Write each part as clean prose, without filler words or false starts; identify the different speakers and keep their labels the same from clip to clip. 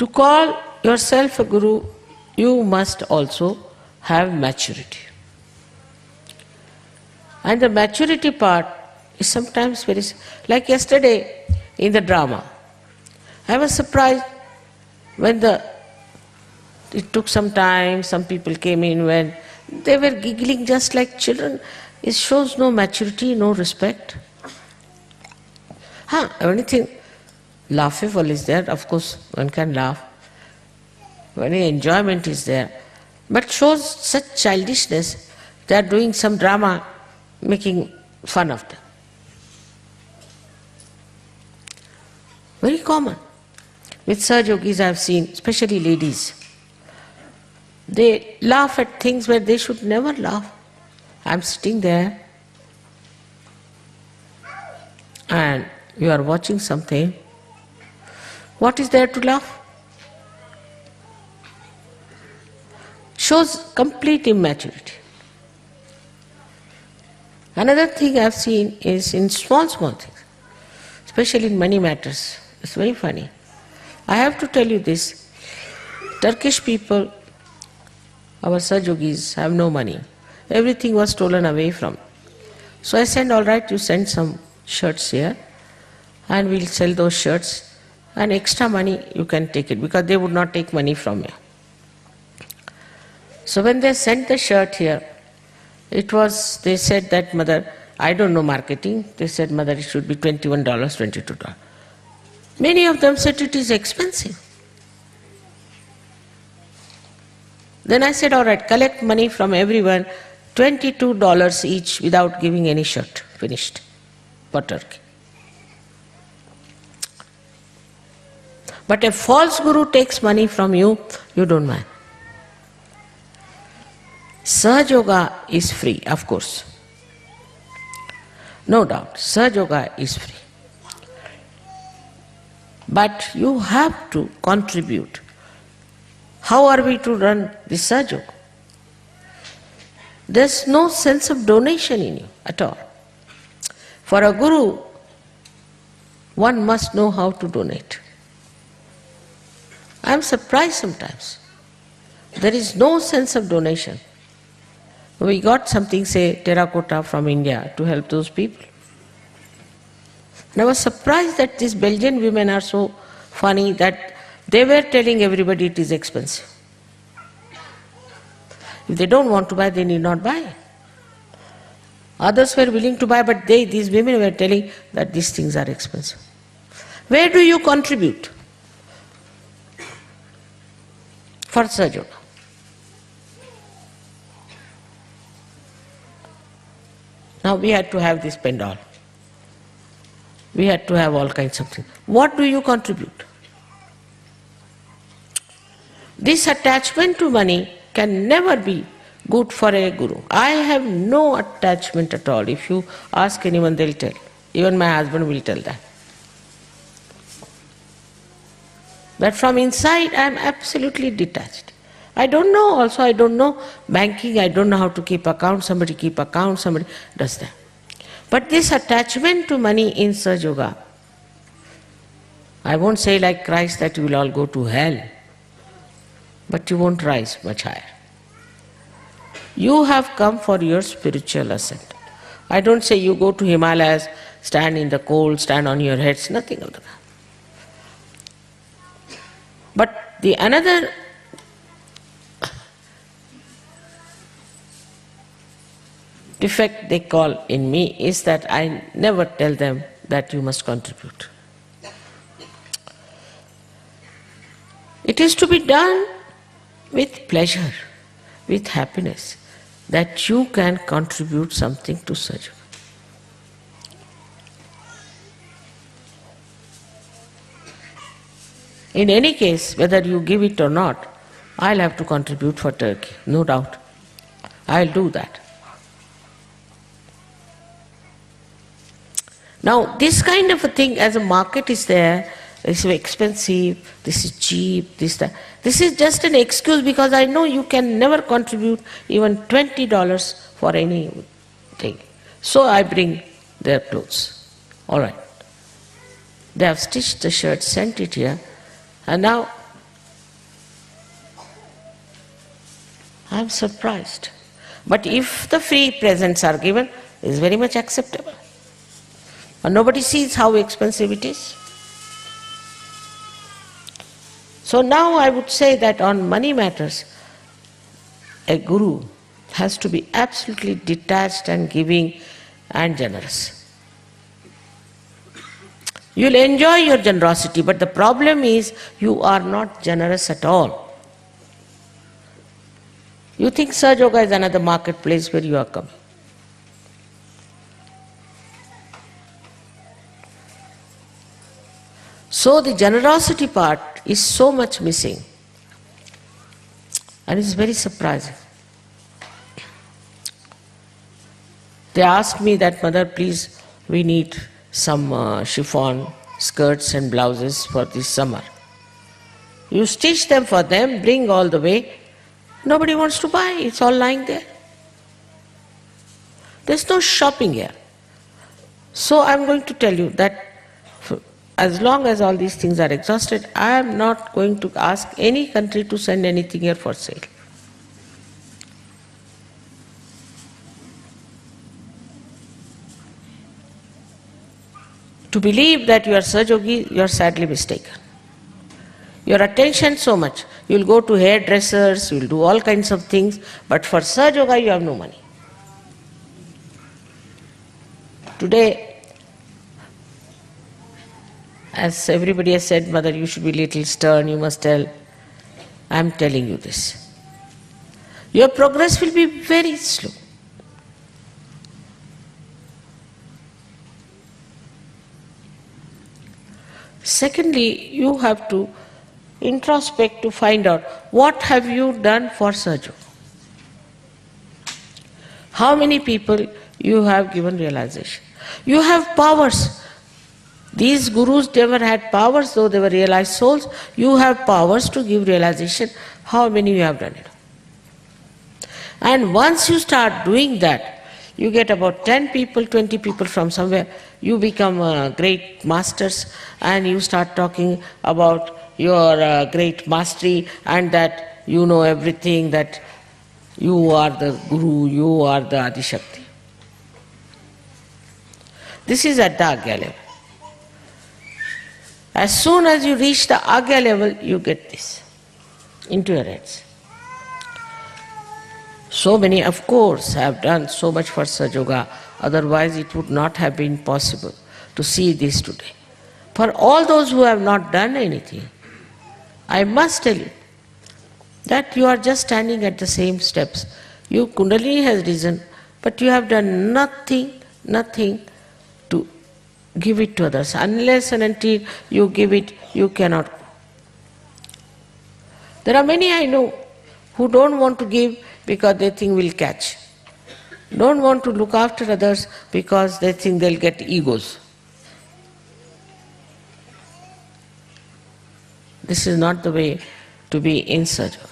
Speaker 1: To call yourself a guru, you must also have maturity. And the maturity part is sometimes very, like yesterday in the drama. I was surprised when it took some time, some people came in when they were giggling just like children. It shows no maturity, no respect. Anything laughable is there, of course one can laugh. Any enjoyment is there. But shows such childishness, they are doing some drama, making fun of them. Very common. With Sahaj Yogis I have seen, especially ladies. They laugh at things where they should never laugh. I'm sitting there and you are watching something. What is there to laugh? Shows complete immaturity. Another thing I've seen is in small things, especially in money matters. It's very funny. I have to tell you this. Turkish people, our Sahaj Yogis, have no money. Everything was stolen away from. So I said, all right, you send some shirts here and we'll sell those shirts, and extra money you can take it, because they would not take money from me. So when they sent the shirt here, they said that, mother, I don't know marketing. They said, mother, it should be $21, $22. Many of them said it is expensive. Then I said, all right, collect money from everyone, $22 each without giving any shirt, finished, for Turkey. But a false guru takes money from you, you don't mind. Sahaj Yoga is free, of course. No doubt, Sahaj Yoga is free. But you have to contribute. How are we to run this Sahaj Yoga? There's no sense of donation in you at all. For a guru, one must know how to donate. I'm surprised sometimes. There is no sense of donation. We got something, say, terracotta from India to help those people. And I was surprised that these Belgian women are so funny that they were telling everybody it is expensive. If they don't want to buy, they need not buy. Others were willing to buy, but these women were telling that these things are expensive. Where do you contribute for Sahaj Yoga? Now we had to have this pendal. We had to have all kinds of things. What do you contribute? This attachment to money can never be good for a guru. I have no attachment at all. If you ask anyone, they'll tell. Even my husband will tell that. But from inside, I am absolutely detached. I don't know also, I don't know banking, I don't know how to keep account, somebody keep account, somebody does that. But this attachment to money in Sahaj Yoga, I won't say like Christ that you will all go to hell, but you won't rise much higher. You have come for your spiritual ascent. I don't say you go to Himalayas, stand in the cold, stand on your heads, nothing of that. But the another defect they call in me is that I never tell them that you must contribute. It is to be done with pleasure, with happiness, that you can contribute something to Sahaj Yoga. In any case, whether you give it or not, I'll have to contribute for Turkey, no doubt. I'll do that. Now, this kind of a thing, as a market is there, this is expensive, this is cheap, that. This is just an excuse, because I know you can never contribute even $20 for anything. So I bring their clothes. All right. They have stitched the shirt, sent it here, and now I am surprised. But if the free presents are given, it is very much acceptable. But nobody sees how expensive it is. So now I would say that on money matters, a guru has to be absolutely detached and giving and generous. You'll enjoy your generosity, but the problem is you are not generous at all. You think Sahaja Yoga is another marketplace where you are coming. So the generosity part is so much missing, and it's very surprising. They asked me that, Mother, please, we need some chiffon skirts and blouses for this summer. You stitch them for them, bring all the way. Nobody wants to buy, it's all lying there. There's no shopping here. So I'm going to tell you that as long as all these things are exhausted, I am not going to ask any country to send anything here for sale. To believe that you are Sahaja Yogi, you are sadly mistaken. Your attention so much. You will go to hairdressers, you will do all kinds of things, but for Sahaja Yoga you have no money. Today, as everybody has said, Mother, you should be little stern, you must tell. I am telling you this. Your progress will be very slow. Secondly, you have to introspect to find out what have you done for Sahaja Yoga. How many people you have given realization. You have powers. These gurus never had powers, though they were realized souls. You have powers to give realization. How many you have done it? And once you start doing that, you get about 10 people, 20 people from somewhere, you become great masters and you start talking about your great mastery and that you know everything, that you are the guru, you are the Adishakti. This is at the Agya level. As soon as you reach the Agya level, you get this into your heads. So many, of course, have done so much for Sahaja Yoga, otherwise it would not have been possible to see this today. For all those who have not done anything, I must tell you that you are just standing at the same steps. Your Kundalini has risen, but you have done nothing to give it to others. Unless and until you give it, you cannot go. There are many I know who don't want to give because they think we'll catch. Don't want to look after others because they think they'll get egos. This is not the way to be in Sahaja Yoga.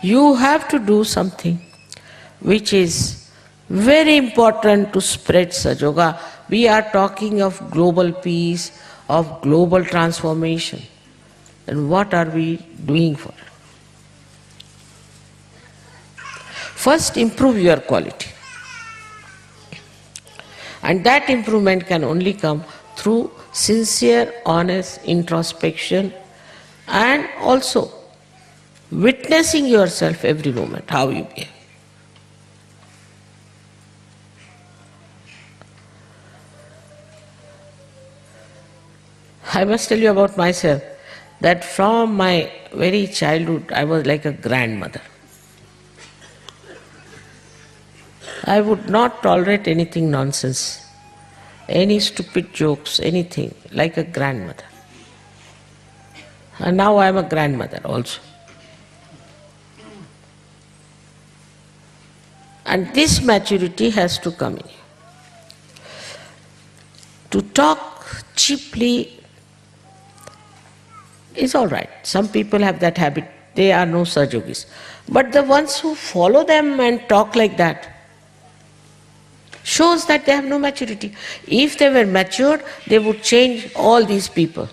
Speaker 1: You have to do something which is very important to spread Sahaja Yoga. We are talking of global peace, of global transformation. And what are we doing for it? First, improve your quality. And that improvement can only come through sincere, honest introspection and also witnessing yourself every moment, how you behave. I must tell you about myself that from my very childhood I was like a grandmother. I would not tolerate anything nonsense, any stupid jokes, anything, like a grandmother. And now I am a grandmother also. And this maturity has to come in. To talk cheaply is all right. Some people have that habit. They are no Sahaja Yogis. But the ones who follow them and talk like that shows that they have no maturity. If they were matured, they would change all these people.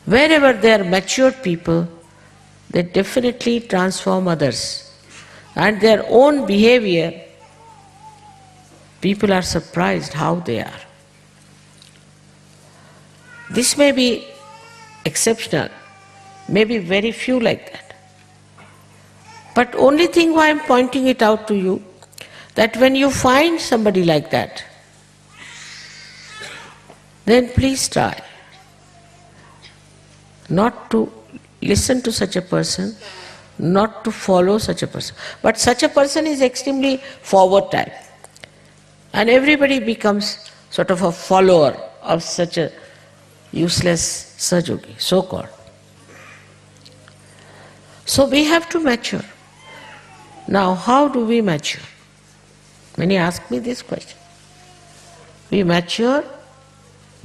Speaker 1: Wherever there are matured people, they definitely transform others. And their own behavior, people are surprised how they are. This may be exceptional, maybe very few like that. But only thing why I'm pointing it out to you, that when you find somebody like that, then please try not to listen to such a person, not to follow such a person. But such a person is extremely forward type. And everybody becomes sort of a follower of such a useless Sahaja-yogi, so-called. So we have to mature. Now, how do we mature? Many ask me this question. We mature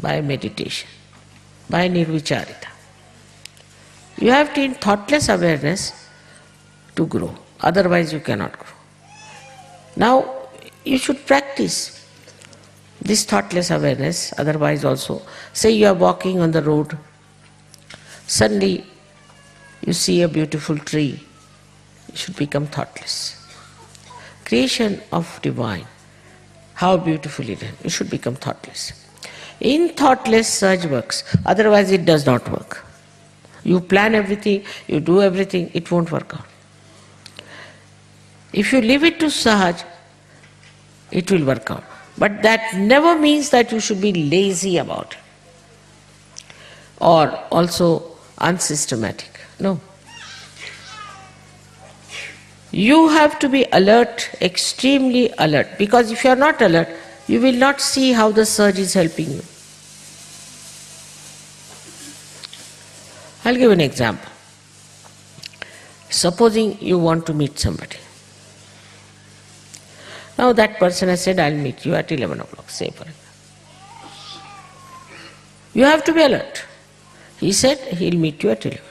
Speaker 1: by meditation, by nirvicharita. You have to in thoughtless awareness to grow, otherwise you cannot grow. Now, you should practice this thoughtless awareness, otherwise also. Say you are walking on the road, suddenly you see a beautiful tree, you should become thoughtless. Creation of divine, how beautiful it is, you should become thoughtless. In thoughtless Sahaja works, otherwise it does not work. You plan everything, you do everything, it won't work out. If you leave it to Sahaj, it will work out. But that never means that you should be lazy about it or also unsystematic. No. You have to be alert, extremely alert, because if you are not alert, you will not see how the Sahaja is helping you. I'll give an example. Supposing you want to meet somebody. Now that person has said, I'll meet you at 11 o'clock, say for example. You have to be alert. He said he'll meet you at 11.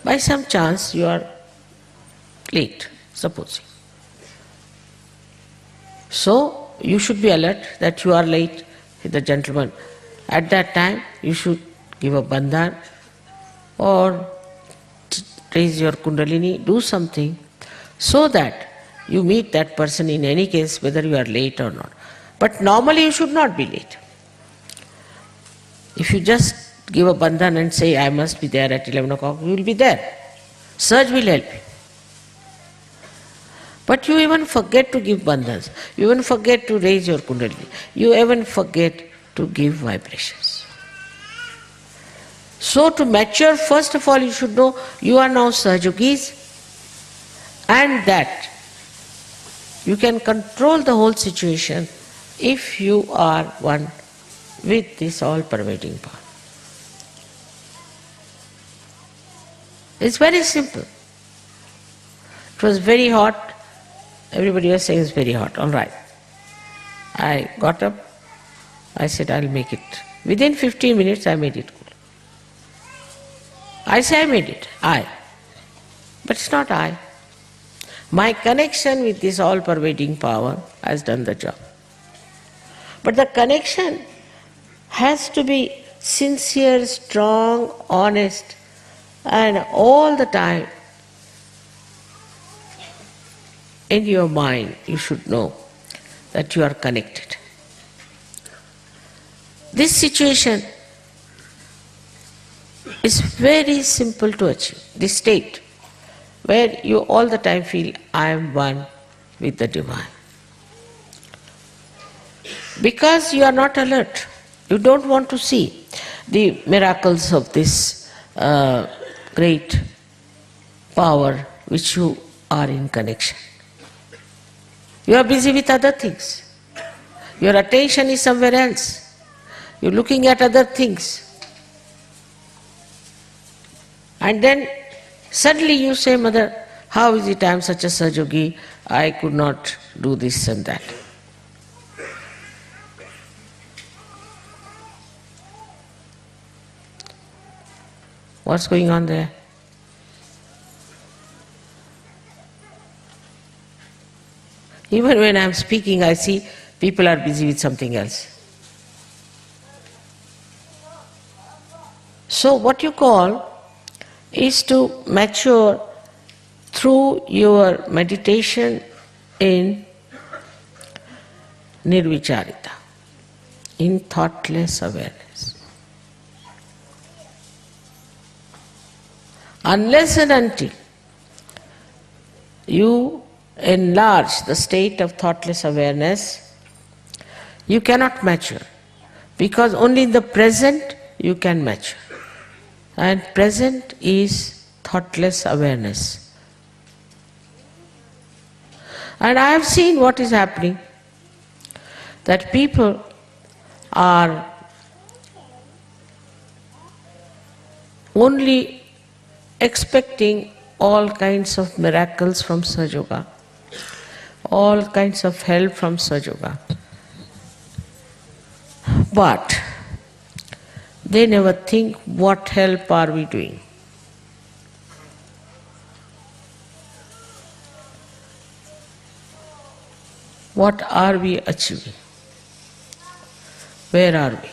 Speaker 1: By some chance you are late, supposing. So you should be alert that you are late with the gentleman. At that time you should give a bandhan or raise your kundalini, do something so that you meet that person in any case, whether you are late or not. But normally you should not be late. If you just give a bandhan and say, I must be there at 11 o'clock, you will be there. Sahaja will help you. But you even forget to give bandhans. You even forget to raise your kundalini. You even forget to give vibrations. So to mature, first of all you should know you are now Sahajogis and that you can control the whole situation if you are one with this all-pervading power. It's very simple. It was very hot. Everybody was saying it's very hot. All right. I got up. I said, I'll make it. Within 15 minutes, I made it cool. I say I made it. I. But it's not I. My connection with this all-pervading power has done the job. But the connection has to be sincere, strong, honest, and all the time in your mind you should know that you are connected. This situation is very simple to achieve, this state where you all the time feel, I am one with the divine. Because you are not alert, you don't want to see the miracles of this great power which you are in connection. You are busy with other things. Your attention is somewhere else. You are looking at other things. And then suddenly you say, Mother, how is it I am such a Sahaja-yogi, I could not do this and that. What's going on there? Even when I am speaking, I see people are busy with something else. So what you call is to mature through your meditation in nirvicharita, in thoughtless awareness. Unless and until you enlarge the state of thoughtless awareness, you cannot mature, because only in the present you can mature. And present is thoughtless awareness. And I have seen what is happening, that people are only expecting all kinds of miracles from Sahaja Yoga, all kinds of help from Sahaja Yoga. But they never think, what help are we doing? What are we achieving? Where are we?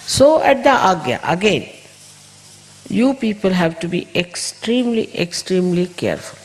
Speaker 1: So at the Agya, again, you people have to be extremely, extremely careful.